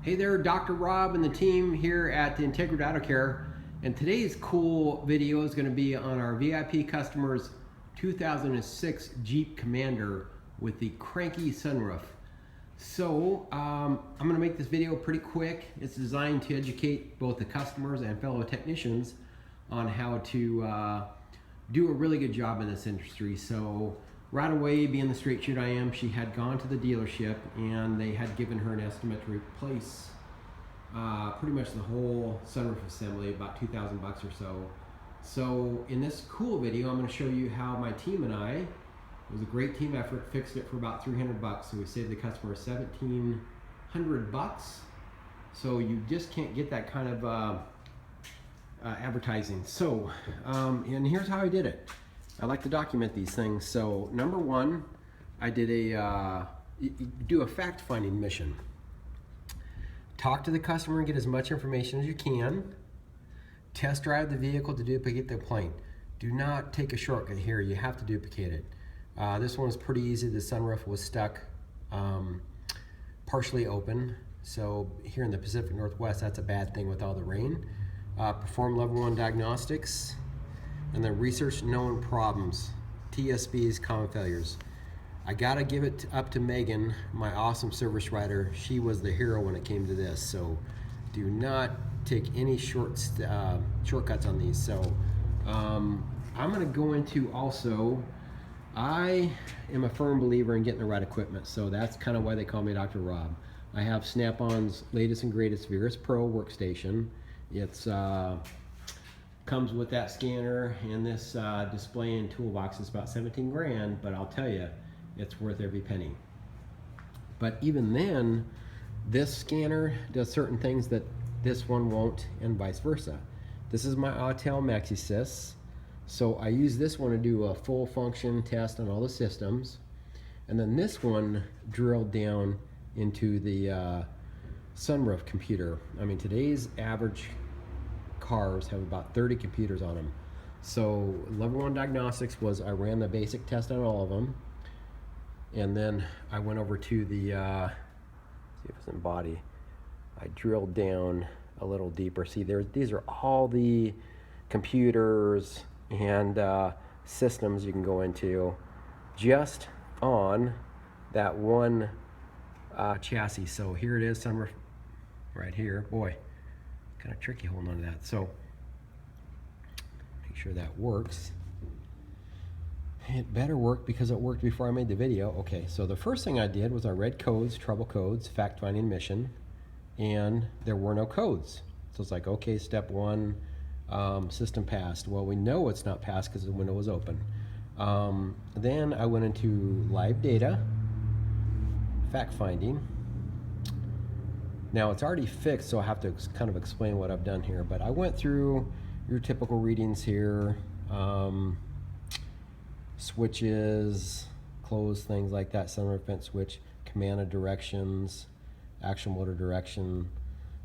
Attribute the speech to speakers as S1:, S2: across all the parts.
S1: Hey there, Dr. Rob and the team here at Integrity Auto Care. And today's cool video is going to be on our VIP customer's 2006 Jeep Commander with the cranky sunroof. So I'm going to make this video pretty quick. It's designed to educate both the customers and fellow technicians on how to do a really good job in this industry. So right away, being the straight shoot I am, she had gone to the dealership and they had given her an estimate to replace pretty much the whole sunroof assembly, about $2,000 or so. So in this cool video, I'm going to show you how my team and I, it was a great team effort, fixed it for about $300. So we saved the customer $1,700. So you just can't get that kind of advertising. So, and here's how I did it. I like to document these things. So number one, I did do a fact-finding mission. Talk to the customer and get as much information as you can. Test drive the vehicle to duplicate the complaint. Do not take a shortcut here. You have to duplicate it. This one was pretty easy. The sunroof was stuck partially open. So here in the Pacific Northwest, that's a bad thing with all the rain. Perform level 1 diagnostics. And then research known problems, TSBs, common failures. I gotta give it up to Megan, my awesome service writer. She was the hero when it came to this. So do not take any shortcuts on these. So I'm gonna go into also, I am a firm believer in getting the right equipment. So that's kind of why they call me Dr. Rob. I have Snap-on's latest and greatest Virus Pro workstation. It's comes with that scanner and this display and toolbox. Is about 17 grand, but I'll tell you, it's worth every penny. But even then, this scanner does certain things that this one won't, and vice versa. This is my Autel MaxiSys, so I use this one to do a full function test on all the systems, and then this one drilled down into the sunroof computer. I mean, today's average cars have about 30 computers on them. So level 1 diagnostics was, I ran the basic test on all of them, and then I went over to the see if it's in body. I drilled down a little deeper. See, these are all the computers and systems you can go into just on that one chassis. So here it is, sunroof right here. Boy, kind of tricky holding on to that. So make sure that works. It better work because it worked before I made the video. Okay, so the first thing I did was I read codes, trouble codes, fact-finding mission, and there were no codes. So it's like, okay, step one, system passed. Well, we know it's not passed because the window was open. Then I went into live data, fact-finding. Now it's already fixed, so I have to kind of explain what I've done here, but I went through your typical readings here, switches, close, things like that, sunroof vent switch, command of directions, action motor direction.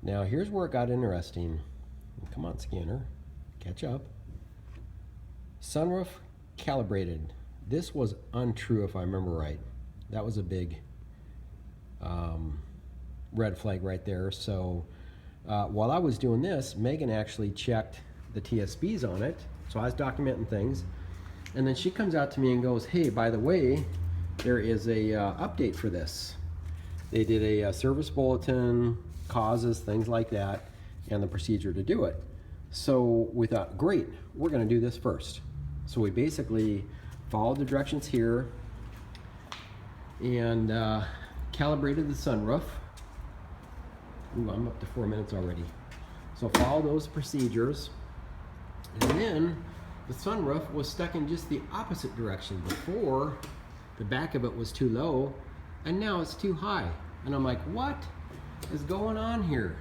S1: Now here's where it got interesting. Come on, scanner, catch up. Sunroof calibrated. This was untrue if I remember right. That was a big red flag right there. So while I was doing this, Megan actually checked the TSBs on it. So I was documenting things, and then she comes out to me and goes, hey, by the way, there is a update for this. They did a service bulletin, causes, things like that, and the procedure to do it. So we thought, great, we're gonna do this first. So we basically followed the directions here and calibrated the sunroof. Ooh, I'm up to 4 minutes already. So follow those procedures. And then the sunroof was stuck in just the opposite direction. Before, the back of it was too low, and now it's too high. And I'm like, what is going on here?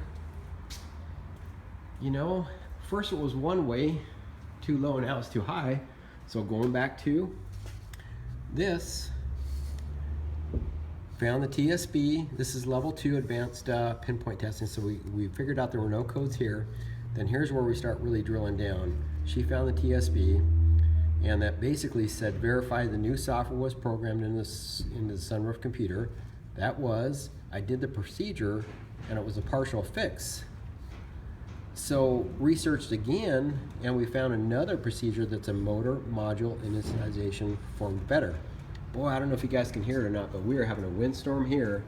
S1: You know, first it was one way, too low, now it's too high. So going back to this, found the TSB. This is level 2 advanced pinpoint testing. So we figured out there were no codes here. Then here's where we start really drilling down. She found the TSB, and that basically said verify the new software was programmed in the sunroof computer. That was, I did the procedure and it was a partial fix. So researched again, and we found another procedure that's a motor module initialization performed better. Boy, I don't know if you guys can hear it or not, but we are having a windstorm here.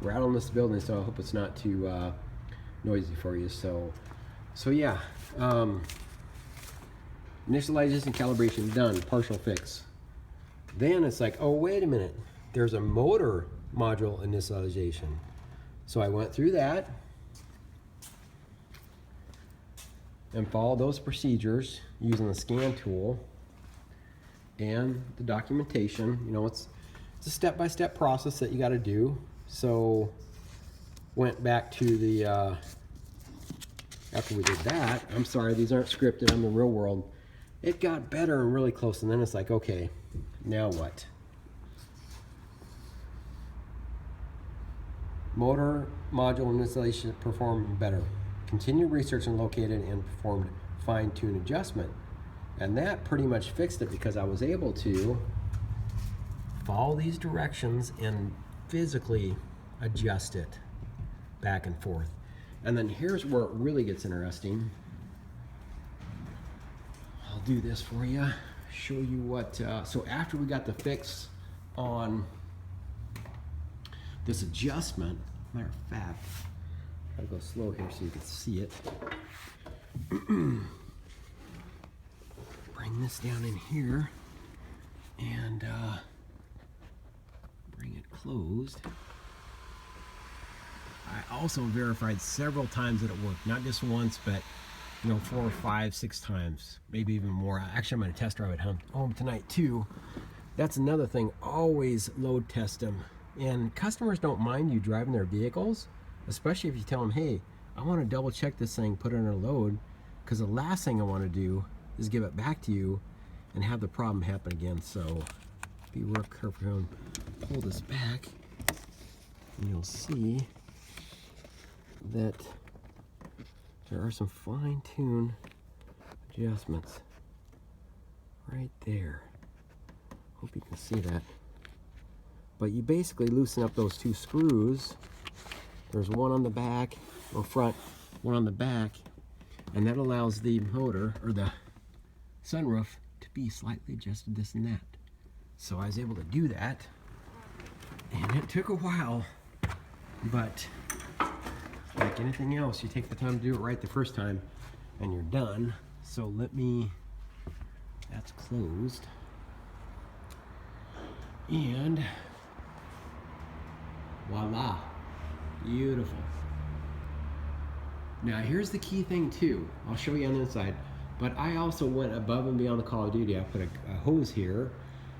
S1: We're out on this building, so I hope it's not too noisy for you. So yeah, initialization calibration done, partial fix. Then it's like, oh, wait a minute, there's a motor module initialization. So I went through that and followed those procedures using the scan tool and the documentation. You know, it's a step-by-step process that you got to do. So went back to the after we did that, I'm sorry, these aren't scripted, I'm the real world. It got better and really close, and then it's like, okay, now what? Motor module initialization performed better. Continued research and located and performed fine-tune adjustment. And that pretty much fixed it, because I was able to follow these directions and physically adjust it back and forth. And then here's where it really gets interesting. I'll do this for you, show you what, so after we got the fix on this adjustment, matter of fact, I'll go slow here so you can see it. Bring this down in here and bring it closed. I also verified several times that it worked, not just once, but 4, 5, 6 times, maybe even more. Actually, I'm going to test drive it home tonight too. That's another thing, always load test them. And customers don't mind you driving their vehicles, especially if you tell them, hey, I want to double check this thing, put it on a load, because the last thing I want to do is give it back to you and have the problem happen again. So be real careful and pull this back, and you'll see that there are some fine-tuned adjustments right there. Hope you can see that. But you basically loosen up those 2 screws. There's one on the back, or front, one on the back, and that allows the motor, or the sunroof, to be slightly adjusted this and that. So I was able to do that, and it took a while, but like anything else, you take the time to do it right the first time, and you're done. So that's closed. And voila, beautiful. Now here's the key thing too. I'll show you on the inside, but I also went above and beyond the Call of Duty. I put a hose here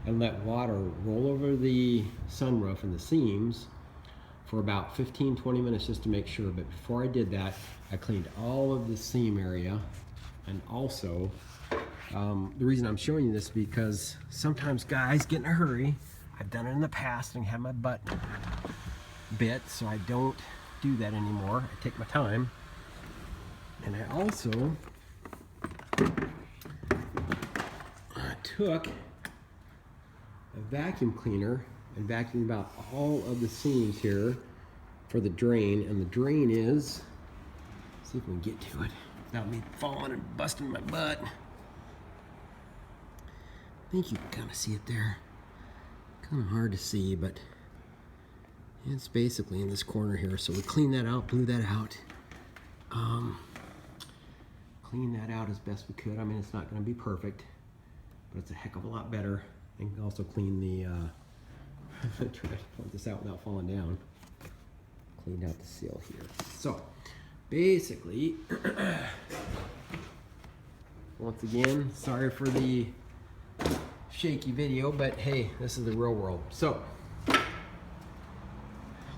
S1: and let water roll over the sunroof and the seams for about 15-20 minutes just to make sure. But before I did that, I cleaned all of the seam area. And also, the reason I'm showing you this is because sometimes guys get in a hurry. I've done it in the past and had my butt bit, so I don't do that anymore. I take my time. And I also took a vacuum cleaner and vacuumed out all of the seams here for the drain. And the drain is, see if we can get to it without me falling and busting my butt. I think you can kind of see it there. Kind of hard to see, but it's basically in this corner here. So we cleaned that out, blew that out. Cleaned that out as best we could. I mean, it's not going to be perfect, but it's a heck of a lot better. And also clean the, try to point this out without falling down. Cleaned out the seal here. So, basically, once again, sorry for the shaky video, but hey, this is the real world. So,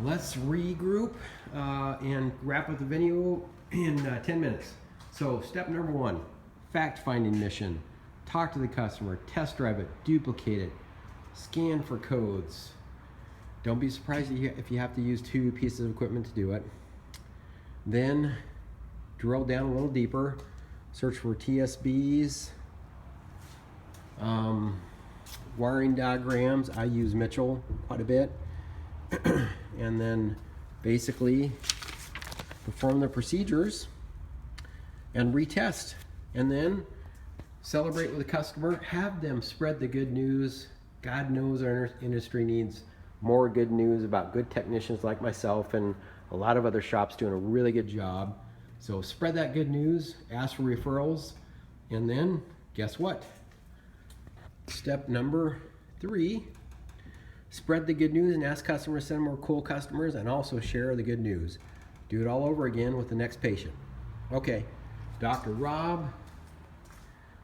S1: let's regroup and wrap up the video in 10 minutes. So, step number 1, fact-finding mission. Talk to the customer, test drive it, duplicate it, scan for codes. Don't be surprised if you have to use 2 pieces of equipment to do it. Then drill down a little deeper, search for TSBs, wiring diagrams. I use Mitchell quite a bit. And then basically perform the procedures, and retest. And then celebrate with the customer, have them spread the good news. God knows our industry needs more good news about good technicians like myself and a lot of other shops doing a really good job. So spread that good news, ask for referrals, and then guess what? Step number 3, spread the good news and ask customers to send more cool customers, and also share the good news. Do it all over again with the next patient. Okay, Dr. Rob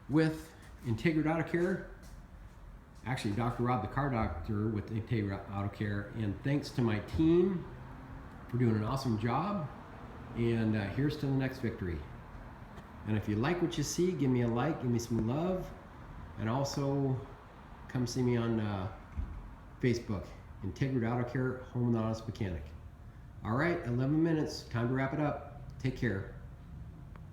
S1: with Integra Auto Care. Actually, Dr. Rob, the car doctor with Integra Auto Care, and thanks to my team for doing an awesome job. And here's to the next victory. And if you like what you see, give me a like, give me some love, and also come see me on Facebook, Integra Auto Care, Home and Honest Mechanic. All right, 11 minutes, time to wrap it up. Take care.